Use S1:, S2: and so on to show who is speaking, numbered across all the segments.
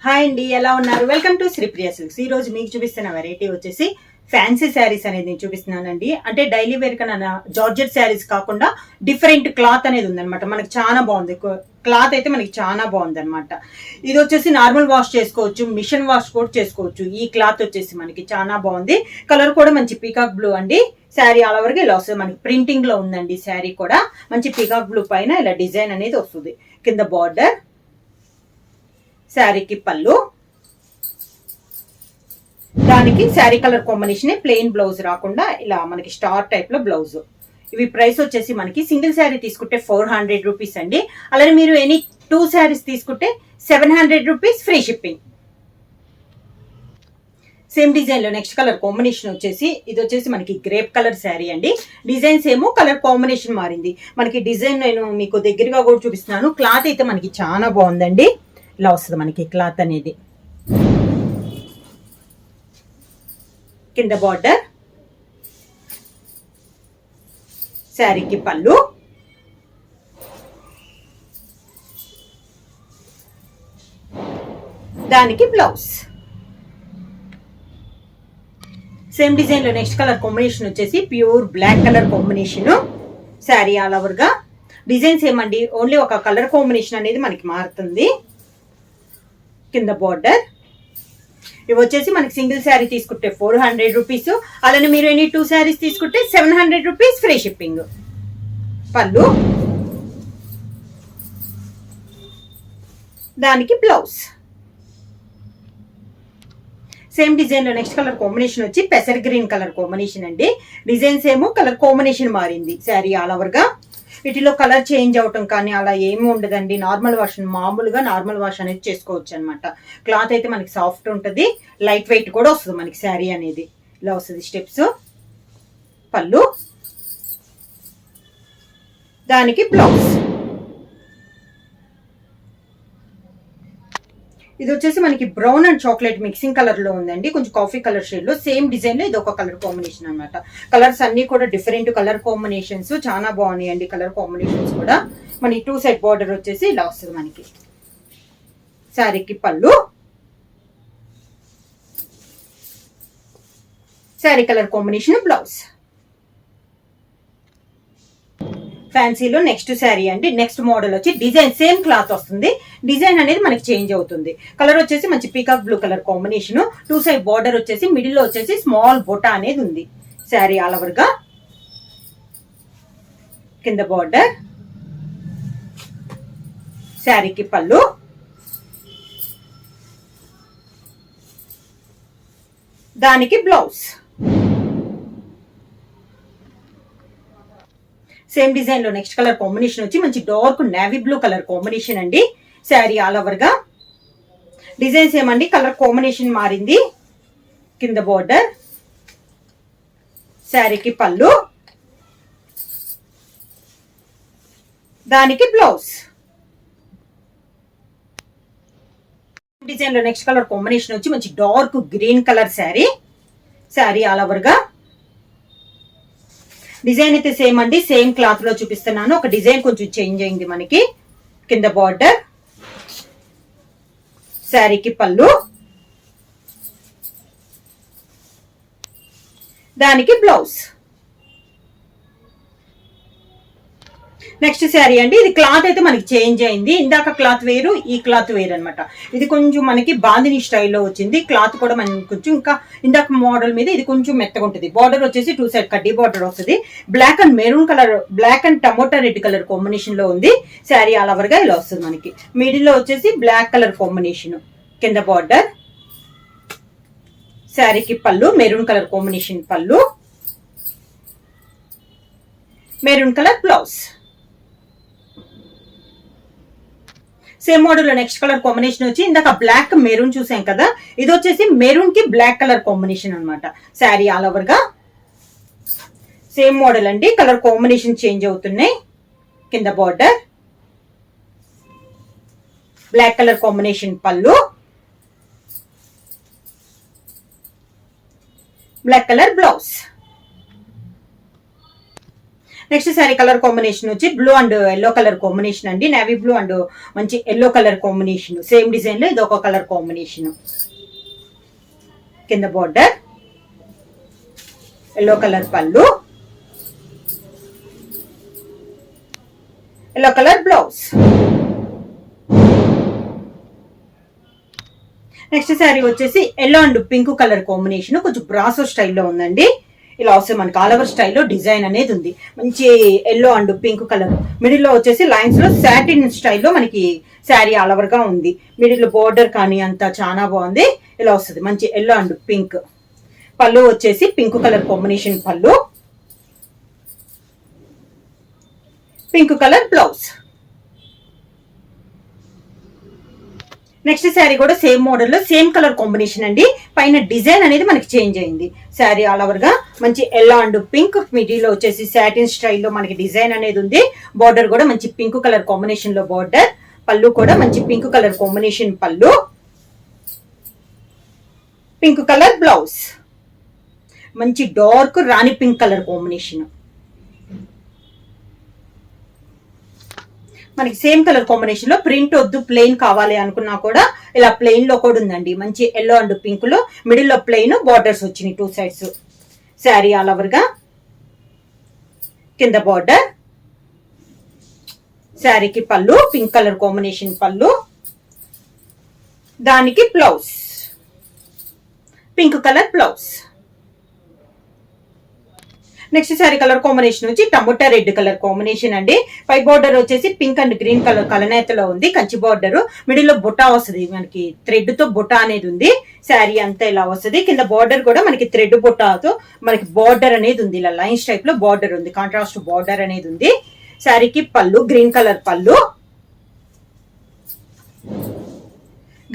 S1: Hi అండి, ఎలా ఉన్నారు? Welcome to Sripriya silks. ఈ రోజు మీకు చూపిస్తున్న వెరైటీ వచ్చేసి ఫ్యాన్సీ శారీస్ అనేది నేను చూపిస్తున్నానండి. అంటే డైలీ వేర్ కన్నా జార్జెట్ శారీస్ కాకుండా డిఫరెంట్ క్లాత్ అనేది ఉందన్నమాట. మనకి చాలా బాగుంది క్లాత్ అయితే, మనకి చాలా బాగుంది అనమాట. ఇది వచ్చేసి నార్మల్ వాష్ చేసుకోవచ్చు, మిషన్ వాష్ కూడా చేసుకోవచ్చు. ఈ క్లాత్ వచ్చేసి మనకి చాలా బాగుంది. కలర్ కూడా మంచి పీకాక్ బ్లూ అండి. శారీ ఆల్ ఓవర్గా ఇలా వస్తుంది. మనకి ప్రింటింగ్ లో ఉందండి. శారీ కూడా మంచి పీకాక్ బ్లూ పైన ఇలా డిజైన్ అనేది వస్తుంది. కింద బార్డర్, శారీకి పళ్ళు, దానికి sari colour combination plain blouse రాకుండా ఇలా మనకి స్టార్ టైప్ లో బ్లౌజ్. ఇవి ప్రైస్ వచ్చేసి మనకి సింగిల్ శారీ తీసుకుంటే 400 రూపీస్ అండి. అలానే మీరు ఎనీ 2 శారీస్ తీసుకుంటే 700 rupees free shipping. Same design లో నెక్స్ట్ కలర్ కాంబినేషన్ వచ్చేసి ఇది వచ్చేసి మనకి గ్రేప్ కలర్ శారీ అండి. డిజైన్స్ ఏమో కలర్ కాంబినేషన్ మారింది. మనకి డిజైన్ నేను మీకు దగ్గరగా కూడా చూపిస్తున్నాను. క్లాత్ అయితే మనకి చాలా బాగుందండి. ఇలా వస్తుంది మనకి క్లాత్ అనేది. కింద బార్డర్, శారీకి పళ్ళు, దానికి బ్లౌజ్. సేమ్ డిజైన్ లో నెక్స్ట్ కలర్ కాంబినేషన్ వచ్చేసి pure black colour combination. Sari all over గా డిజైన్స్ ఏమండి, ఓన్లీ ఒక కలర్ కాంబినేషన్ అనేది మనకి మారుతుంది. కింద బార్డర్. ఇవి వచ్చేసి మనకి సింగిల్ శారీ తీసుకుంటే 400 రూపీస్. అలానే మీరు ఎనీ 2 శారీస్ తీసుకుంటే 700 రూపీస్ ఫ్రీ షిప్పింగ్. పళ్ళు, దానికి బ్లౌజ్. సేమ్ డిజైన్ లో నెక్స్ట్ కలర్ కాంబినేషన్ వచ్చి పెసర్ గ్రీన్ కలర్ కాంబినేషన్ అండి. డిజైన్స్ ఏమో కలర్ కాంబినేషన్ మారింది. శారీ ఆల్ ఓవర్ గా వీటిలో కలర్ చేంజ్ అవటం కానీ అలా ఏమి ఉండదండి. నార్మల్ వాష్, మామూలుగా నార్మల్ వాష్ అనేది చేసుకోవచ్చు అనమాట. క్లాత్ అయితే మనకి సాఫ్ట్ ఉంటుంది, లైట్ వెయిట్ కూడా వస్తుంది మనకి. శారీ అనేది ఇలా వస్తుంది. స్టెప్స్, పళ్ళు, దానికి బ్లౌజ్. ఇది వచ్చేసి మనకి brown and chocolate mixing colour లో ఉందండి. కొంచెం కాఫీ కలర్ షేడ్ లో సేమ్ డిజైన్ లో ఇది ఒక కలర్ కాంబినేషన్ అనమాట. కలర్స్ అన్ని కూడా డిఫరెంట్ కలర్ కాంబినేషన్స్, చాలా బాగున్నాయి అండి. కలర్ కాంబినేషన్స్ కూడా మనకి 2 సైడ్ బార్డర్ వచ్చేసి ఇలా వస్తుంది మనకి. శారీకి పళ్ళు, శారీ కలర్ కాంబినేషన్ బ్లౌజ్. ఫ్యాన్సీలో నెక్స్ట్ శారీ అండి. నెక్స్ట్ మోడల్ వచ్చి డిజైన్ సేమ్ క్లాత్ వస్తుంది, డిజైన్ అనేది మనకి చేంజ్ అవుతుంది. కలర్ వచ్చేసి మంచి peacock blue colour combination. 2 side border వచ్చేసి మిడిల్ లో వచ్చేసి స్మాల్ బొటా అనేది ఉంది. శారీ ఆల్ ఓవర్ గా కింద బార్డర్, శారీకి పళ్ళు, దానికి బ్లౌజ్. సేమ్ డిజైన్ లో నెక్స్ట్ కలర్ కాంబినేషన్ వచ్చి మంచి dark navy blue colour combination అండి. శారీ ఆల్ ఓవర్ గా డిజైన్స్ ఏమండి కలర్ కాంబినేషన్ మారింది. కింద బార్డర్, శారీకి పళ్ళు, దానికి బ్లౌజ్. డిజైన్ లో నెక్స్ట్ కలర్ కాంబినేషన్ వచ్చి మంచి dark green colour sari. Sari all over గా డిజైన్ అయితే సేమ్ అండి. సేమ్ క్లాత్ లో చూపిస్తున్నాను. ఒక డిజైన్ కొంచెం చేంజ్ అయింది మనకి. కింద బార్డర్, శారీకి పళ్ళు, దానికి బ్లౌజ్. నెక్స్ట్ శారీ అండి. ఇది క్లాత్ అయితే మనకి చేంజ్ అయింది. ఇందాక క్లాత్ వేరు, ఈ క్లాత్ వేరు అనమాట. ఇది కొంచెం మనకి బాందిని స్టైల్లో వచ్చింది. క్లాత్ కూడా మనకి కొంచెం ఇంకా ఇందాక మోడల్ మీద ఇది కొంచెం మెత్తగా ఉంటుంది. బార్డర్ వచ్చేసి 2 సైడ్ కడ్డీ బార్డర్ వస్తుంది. Black and maroon colour, black and tomato red colour combination లో ఉంది. శారీ ఆల్ ఓవర్ గా ఇలా వస్తుంది మనకి. మిడిల్ లో వచ్చేసి బ్లాక్ కలర్ కాంబినేషన్. కింద బార్డర్, శారీకి పళ్ళు, మెరూన్ కలర్ కాంబినేషన్ పళ్ళు, maroon colour blouse. Same model లో నెక్స్ట్ కలర్ కాంబినేషన్ వచ్చి ఇందాక బ్లాక్ మెరూన్ చూసాం కదా, ఇది వచ్చేసి మెరూన్ కి బ్లాక్ కలర్ కాంబినేషన్ అనమాట. శారీ ఆల్ ఓవర్ గా సేమ్ మోడల్ అండి. కలర్ కాంబినేషన్ చేంజ్ అవుతున్నాయి. కింద బార్డర్, బ్లాక్ కలర్ కాంబినేషన్ పళ్ళు, black colour blouse. Next sari colour combination వచ్చి blue and yellow colour combination అండి. నేవీ బ్లూ అండ్ మంచి yellow colour combination, same design లో ఇది ఒక కలర్ కాంబినేషన్. కింద బార్డర్, ఎల్లో కలర్ పళ్ళు, yellow colour blouse. Next sari వచ్చేసి yellow and pink colour combination, కొంచెం బ్రాసో స్టైల్లో ఉందండి. ఇలా వస్తుంది మనకి ఆల్ ఓవర్ స్టైల్లో డిజైన్ అనేది ఉంది. మంచి yellow and pink colour, middle లో వచ్చేసి లైన్స్ లో సాటిన్ స్టైల్లో మనకి శారీ ఆల్ ఓవర్ గా ఉంది. మిడిల్ లో బోర్డర్ కానీ అంతా చాలా బాగుంది. ఇలా వస్తుంది మంచి ఎల్లో అండ్ పింక్. పళ్ళు వచ్చేసి పింక్ కలర్ కాంబినేషన్ పళ్ళు, pink colour blouse. Next sari కూడా సేమ్ మోడల్ లో సేమ్ కలర్ కాంబినేషన్ అండి. పైన డిజైన్ అనేది మనకి చేంజ్ అయింది. శారీ ఆల్ ఓవర్ గా మంచి ఎల్లో అండ్ పింక్, మిడిల్ లో వచ్చేసి సాటిన్ స్టైల్లో మనకి డిజైన్ అనేది ఉంది. బార్డర్ కూడా మంచి పింక్ కలర్ కాంబినేషన్ లో బార్డర్, పళ్ళు కూడా మంచి పింక్ కలర్ కాంబినేషన్ పళ్ళు, పింక్ కలర్ బ్లౌజ్. మంచి డార్క్ రాణి పింక్ కలర్ కాంబినేషన్. మనకి సేమ్ కలర్ కాంబినేషన్ లో ప్రింట్ వద్దు ప్లెయిన్ కావాలి అనుకున్నా కూడా ఇలా ప్లెయిన్ లో కూడా ఉందండి. మంచి ఎల్లో అండ్ పింక్ లో మిడిల్ లో ప్లెయిన్, బార్డర్స్ వచ్చినాయి 2 సైడ్స్. శారీ ఆల్ ఓవర్ గా కింద బార్డర్, శారీకి పళ్ళు పింక్ కలర్ కాంబినేషన్ పళ్ళు, దానికి blouse pink colour blouse. Next sari colour combination వచ్చి టమోటా రెడ్ కలర్ కాంబినేషన్ అండి. పై బార్డర్ వచ్చేసి పింక్ అండ్ గ్రీన్ కలర్ కలనేతలో ఉంది. కంచి బార్డర్, మిడిల్ లో బుట్ట వస్తుంది, మనకి థ్రెడ్ తో బుట్ట అనేది ఉంది. శారీ అంతా ఇలా వస్తుంది. కింద బార్డర్ కూడా మనకి థ్రెడ్ బుట్టతో మనకి బార్డర్ అనేది ఉంది. ఇలా లైన్స్ టైప్ లో బార్డర్ ఉంది, కాంట్రాస్ట్ బార్డర్ అనేది ఉంది. శారీకి పళ్ళు గ్రీన్ కలర్ పళ్ళు,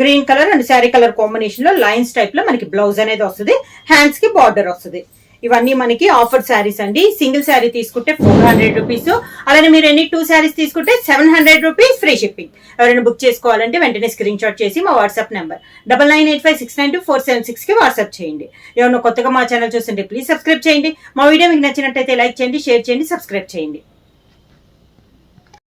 S1: green colour and sari colour combination లో లైన్స్ టైప్ లో మనకి బ్లౌజ్ అనేది వస్తుంది. హ్యాండ్స్ కి బార్డర్ వస్తుంది. ఇవన్నీ మనకి ఆఫర్ శారీస్ అండి. సింగిల్ శారీ తీసుకుంటే 400 రూపీస్, అలానే మీరు ఎన్ని 2 శారీస్ తీసుకుంటే 700 రూపీస్ ఫ్రీ షిప్పింగ్. ఎవరైనా బుక్ చేసుకోవాలంటే వెంటనే స్క్రీన్ షాట్ చేసి మా వాట్సాప్ నెంబర్ 9985692476 కి వాట్సాప్ చేయండి. ఎవరైనా కొత్తగా మా ఛానల్ చూస్తుంటే ప్లీజ్ సబ్స్క్రైబ్ చేయండి. మా వీడియో మీకు నచ్చినట్టయితే లైక్ చేయండి, షేర్ చేయండి, సబ్స్క్రైబ్ చేయండి.